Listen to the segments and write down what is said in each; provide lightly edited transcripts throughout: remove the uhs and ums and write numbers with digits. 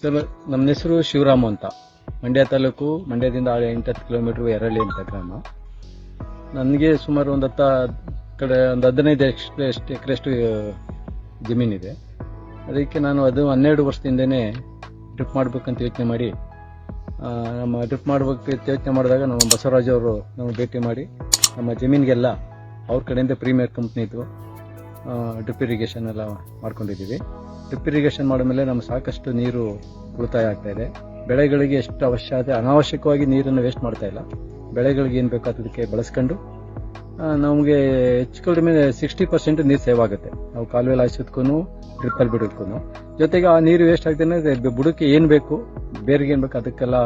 Sir, ನಮ್ಮ ಹೆಸರು ಶಿವರಾಮ್ ಅಂತ. ಮಂಡ್ಯ ತಾಲೂಕು, ಮಂಡ್ಯದಿಂದ 8-10 ಕಿಲೋಮೀಟರ್ ಎರಳ್ಳಿ ಅಂತ ಗ್ರಾಮ. ನನಗೆ ಸುಮಾರು ಒಂದು 15 ಎಕರೆಷ್ಟು ಜಮೀನಿದೆ. ಅದಕ್ಕೆ ನಾನು ಅದು 12 ವರ್ಷದಿಂದನೇ ಡ್ರಿಪ್ ಮಾಡಬೇಕಂತ ಯೋಚನೆ ಮಾಡಿ, ನಮ್ಮ ಡ್ರಿಪ್ ಮಾಡಬೇಕಂತ ಯೋಚನೆ ಮಾಡಿದಾಗ ನಮ್ಮ ಬಸವರಾಜ್ ಅವರು ನಮಗೆ ಭೇಟಿ ಮಾಡಿ ನಮ್ಮ ಜಮೀನಿಗೆಲ್ಲ ಅವ್ರ ಕಡೆಯಿಂದ ಪ್ರೀಮಿಯರ್ ಕಂಪ್ನಿದು ಡ್ರಿಪ್ ಇರಿಗೇಷನ್ ಎಲ್ಲ ಮಾಡ್ಕೊಂಡಿದ್ದೀವಿ. ಡ್ರಿಪ್ ಇರಿಗೇಷನ್ ಮಾಡಿದ್ಮೇಲೆ ನಮ್ಗೆ ಸಾಕಷ್ಟು ನೀರು ಉಳಿತಾಯ ಆಗ್ತಾ ಇದೆ. ಬೆಳೆಗಳಿಗೆ ಎಷ್ಟು ಅವಶ್ಯಕತೆ, ಅನಾವಶ್ಯಕವಾಗಿ ನೀರನ್ನು ವೇಸ್ಟ್ ಮಾಡ್ತಾ ಇಲ್ಲ. ಬೆಳೆಗಳಿಗೆ ಏನು ಬೇಕೋ ಅದಕ್ಕೆ ಬಳಸ್ಕೊಂಡು ನಮಗೆ ಹೆಚ್ಚು ಕಡಿಮೆ 60% ನೀರು ಸೇವ್ ಆಗುತ್ತೆ. ನಾವು ಕಾಲುವೆಲಿ ಹಾಯಿಸೋದಕ್ಕೂ ಡ್ರಿಪ್ಪಲ್ಲಿ ಬಿಡೋದಕ್ಕೂ. ಜೊತೆಗೆ ಆ ನೀರು ವೇಸ್ಟ್ ಆಗ್ತಾನೆ ಬುಡಕ್ಕೆ ಏನು ಬೇಕು, ಬೇರೆಗೆ ಏನು ಬೇಕು ಅದಕ್ಕೆಲ್ಲ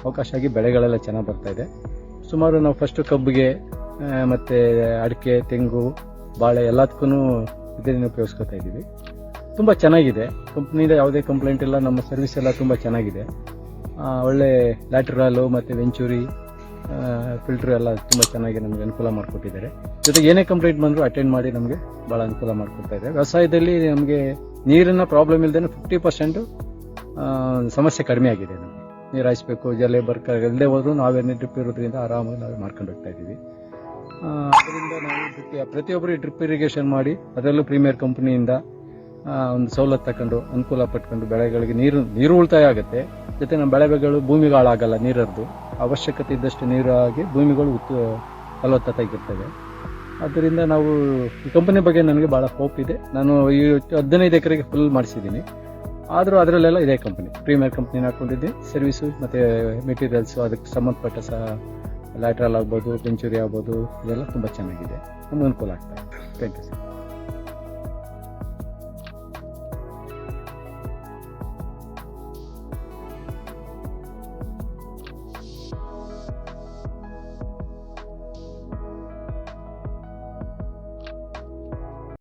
ಅವಕಾಶ ಆಗಿ ಬೆಳೆಗಳೆಲ್ಲ ಚೆನ್ನಾಗಿ ಬರ್ತಾ ಇದೆ. ಸುಮಾರು ನಾವು ಫಸ್ಟ್ ಕಬ್ಬಿಗೆ ಮತ್ತು ಅಡಿಕೆ, ತೆಂಗು, ಬಾಳೆ ಎಲ್ಲದಕ್ಕೂ ಇದನ್ನು ಉಪಯೋಗಿಸ್ಕೊತಾ ಇದ್ದೀವಿ. ತುಂಬ ಚೆನ್ನಾಗಿದೆ. ಕಂಪ್ನಿಯಿಂದ ಯಾವುದೇ ಕಂಪ್ಲೇಂಟ್ ಇಲ್ಲ. ನಮ್ಮ ಸರ್ವಿಸ್ ಎಲ್ಲ ತುಂಬ ಚೆನ್ನಾಗಿದೆ. ಒಳ್ಳೆ ಲ್ಯಾಟ್ರಲು ಮತ್ತು ವೆಂಚೂರಿ ಫಿಲ್ಟ್ರ್ ಎಲ್ಲ ತುಂಬ ಚೆನ್ನಾಗಿ ನಮಗೆ ಅನುಕೂಲ ಮಾಡಿಕೊಟ್ಟಿದ್ದಾರೆ. ಜೊತೆಗೆ ಏನೇ ಕಂಪ್ಲೇಂಟ್ ಬಂದರೂ ಅಟೆಂಡ್ ಮಾಡಿ ನಮಗೆ ಭಾಳ ಅನುಕೂಲ ಮಾಡಿಕೊಡ್ತಾ ಇದೆ. ವ್ಯವಸಾಯದಲ್ಲಿ ನಮಗೆ ನೀರಿನ ಪ್ರಾಬ್ಲಮ್ ಇಲ್ಲದೆ 50% ಸಮಸ್ಯೆ ಕಡಿಮೆ ಆಗಿದೆ. ನಮಗೆ ನೀರು ಹಾಯಿಸ್ಬೇಕು, ಜಲೆ ಇಲ್ಲದೆ ಹೋದ್ರು ನಾವೇನೇ ಡ್ರಿಪ್ ಇರೋದ್ರಿಂದ ಆರಾಮಾಗಿ ನಾವೇ ಮಾಡ್ಕೊಂಡು ಹೋಗ್ತಾ ಇದ್ದೀವಿ. ಅದರಿಂದ ನಾವು ಪ್ರತಿಯೊಬ್ಬರು ಡ್ರಿಪ್ ಇರಿಗೇಷನ್ ಮಾಡಿ, ಅದರಲ್ಲೂ ಪ್ರೀಮಿಯರ್ ಕಂಪನಿಯಿಂದ ಒಂದು ಸವಲತ್ತು ತಗೊಂಡು ಅನುಕೂಲ ಪಟ್ಕೊಂಡು ಬೆಳೆಗಳಿಗೆ ನೀರು ಉಳಿತಾಯ ಆಗುತ್ತೆ. ಜೊತೆ ನಮ್ಮ ಬೆಳೆಗಳು ಭೂಮಿಗೆ ಹಾಳಾಗಲ್ಲ. ನೀರದ್ದು ಅವಶ್ಯಕತೆ ಇದ್ದಷ್ಟು ನೀರು ಆಗಿ ಭೂಮಿಗಳು ಫಲವತ್ತತೆಯಾಗಿರ್ತವೆ. ಆದ್ದರಿಂದ ನಾವು ಈ ಕಂಪನಿ ಬಗ್ಗೆ ನನಗೆ ಭಾಳ ಹೋಪ್ ಇದೆ. ನಾನು ಈ 15 ಎಕರೆಗೆ ಫುಲ್ ಮಾಡಿಸಿದ್ದೀನಿ. ಆದರೂ ಅದರಲ್ಲೆಲ್ಲ ಇದೇ ಕಂಪನಿ ಪ್ರೀಮಿಯರ್ ಕಂಪ್ನಿನ ಹಾಕೊಂಡಿದ್ದೀನಿ. ಸರ್ವಿಸು ಮತ್ತು ಮೆಟೀರಿಯಲ್ಸು ಅದಕ್ಕೆ ಸಂಬಂಧಪಟ್ಟ ಲ್ಯಾಟ್ರಲ್ ಆಗ್ಬೋದು, ವೆಂಚೂರಿ ಆಗ್ಬೋದು, ಇದೆಲ್ಲ ತುಂಬ ಚೆನ್ನಾಗಿದೆ. ನಮ್ಗೆ ಅನುಕೂಲ ಆಗ್ತಾ ಇದೆ. Thank you sir.